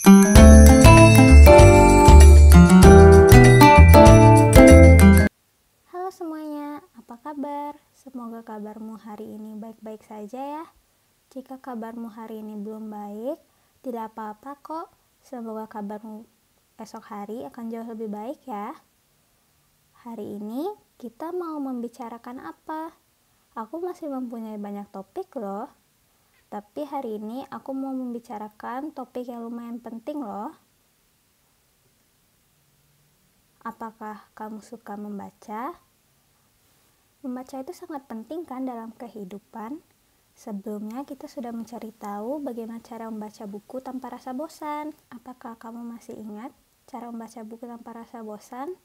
Halo semuanya, apa kabar? Semoga kabarmu hari ini baik-baik saja ya. Jika kabarmu hari ini belum baik, tidak apa-apa kok. Semoga kabarmu esok hari akan jauh lebih baik ya. Hari ini kita mau membicarakan apa? Aku masih mempunyai banyak topik loh. Tapi hari ini aku mau membicarakan topik yang lumayan penting loh. Apakah kamu suka membaca? Membaca itu sangat penting kan dalam kehidupan. Sebelumnya kita sudah mencari tahu bagaimana cara membaca buku tanpa rasa bosan. Apakah kamu masih ingat cara membaca buku tanpa rasa bosan?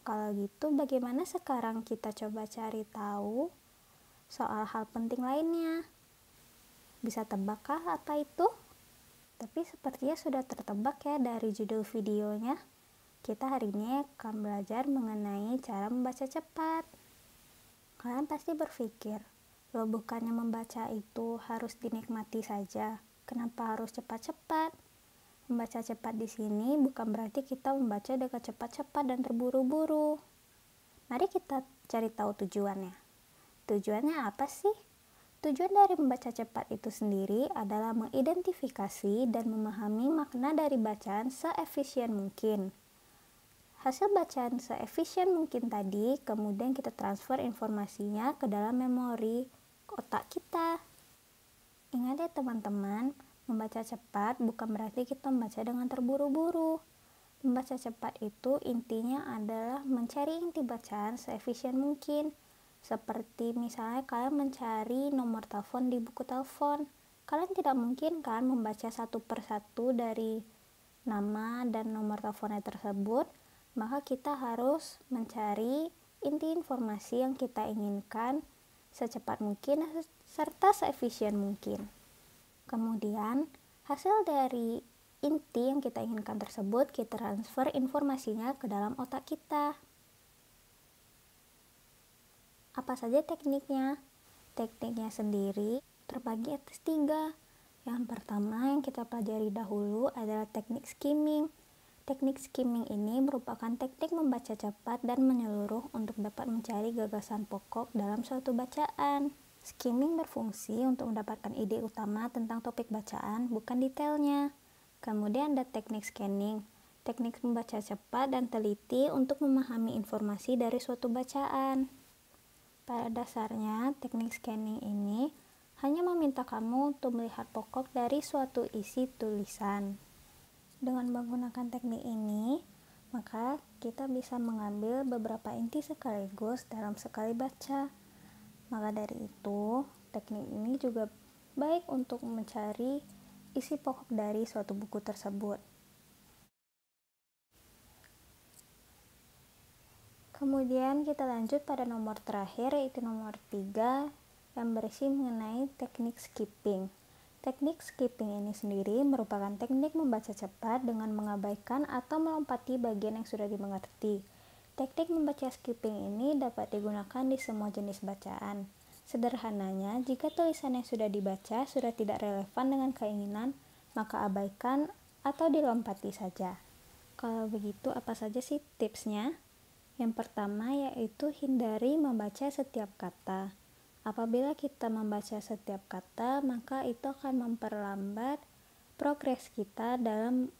Kalau gitu bagaimana sekarang kita coba cari tahu soal hal penting lainnya? Bisa tebakkah apa itu? Tapi sepertinya sudah tertebak ya dari judul videonya. Kita hari ini akan belajar mengenai cara membaca cepat. Kalian pasti berpikir, loh bukannya membaca itu harus dinikmati saja. Kenapa harus cepat-cepat? Membaca cepat di sini bukan berarti kita membaca dengan cepat-cepat dan terburu-buru. Mari kita cari tahu tujuannya. Tujuannya apa sih? Tujuan dari membaca cepat itu sendiri adalah mengidentifikasi dan memahami makna dari bacaan seefisien mungkin. Hasil bacaan seefisien mungkin tadi, kemudian kita transfer informasinya ke dalam memori otak kita. Ingat ya teman-teman, membaca cepat bukan berarti kita membaca dengan terburu-buru. Membaca cepat itu intinya adalah mencari inti bacaan seefisien mungkin. Seperti misalnya kalian mencari nomor telepon di buku telepon. Kalian tidak mungkin kan membaca satu persatu dari nama dan nomor teleponnya tersebut. Maka kita harus mencari inti informasi yang kita inginkan secepat mungkin serta seefisien mungkin. Kemudian hasil dari inti yang kita inginkan tersebut kita transfer informasinya ke dalam otak kita. Apa saja tekniknya? Tekniknya sendiri terbagi atas 3. Yang pertama yang kita pelajari dahulu adalah teknik skimming. Teknik skimming ini merupakan teknik membaca cepat dan menyeluruh untuk dapat mencari gagasan pokok dalam suatu bacaan. Skimming berfungsi untuk mendapatkan ide utama tentang topik bacaan, bukan detailnya. Kemudian ada teknik scanning. Teknik membaca cepat dan teliti untuk memahami informasi dari suatu bacaan. Pada dasarnya, teknik scanning ini hanya meminta kamu untuk melihat pokok dari suatu isi tulisan. Dengan menggunakan teknik ini, maka kita bisa mengambil beberapa inti sekaligus dalam sekali baca. Maka dari itu, teknik ini juga baik untuk mencari isi pokok dari suatu buku tersebut. Kemudian kita lanjut pada nomor terakhir, yaitu nomor 3 yang berisi mengenai teknik skipping. Teknik skipping ini sendiri merupakan teknik membaca cepat dengan mengabaikan atau melompati bagian yang sudah dimengerti. Teknik membaca skipping ini dapat digunakan di semua jenis bacaan. Sederhananya, jika tulisan yang sudah dibaca sudah tidak relevan dengan keinginan, maka abaikan atau dilompati saja. Kalau begitu, apa saja sih tipsnya? Yang pertama yaitu hindari membaca setiap kata. Apabila kita membaca setiap kata, maka itu akan memperlambat progres kita dalam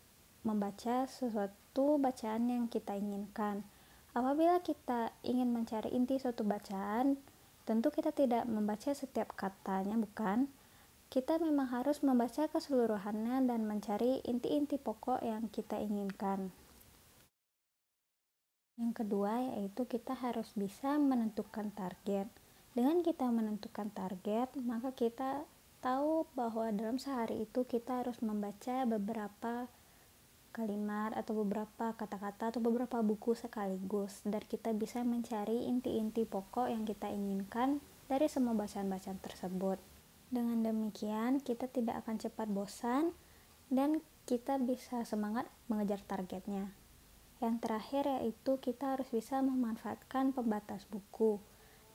membaca sesuatu bacaan yang kita inginkan. Apabila kita ingin mencari inti suatu bacaan, tentu kita tidak membaca setiap katanya, bukan? Kita memang harus membaca keseluruhannya dan mencari inti-inti pokok yang kita inginkan. Yang kedua yaitu kita harus bisa menentukan target. Dengan kita menentukan target, maka kita tahu bahwa dalam sehari itu kita harus membaca beberapa kalimat atau beberapa kata-kata atau beberapa buku sekaligus, dan kita bisa mencari inti-inti pokok yang kita inginkan dari semua bacaan-bacaan tersebut. Dengan demikian, kita tidak akan cepat bosan dan kita bisa semangat mengejar targetnya. Yang terakhir yaitu kita harus bisa memanfaatkan pembatas buku.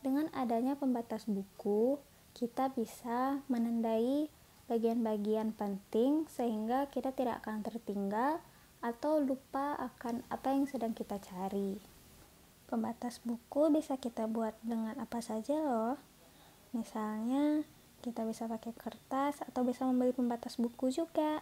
Dengan adanya pembatas buku, kita bisa menandai bagian-bagian penting sehingga kita tidak akan tertinggal atau lupa akan apa yang sedang kita cari. Pembatas buku bisa kita buat dengan apa saja loh. Misalnya, kita bisa pakai kertas atau bisa membeli pembatas buku juga.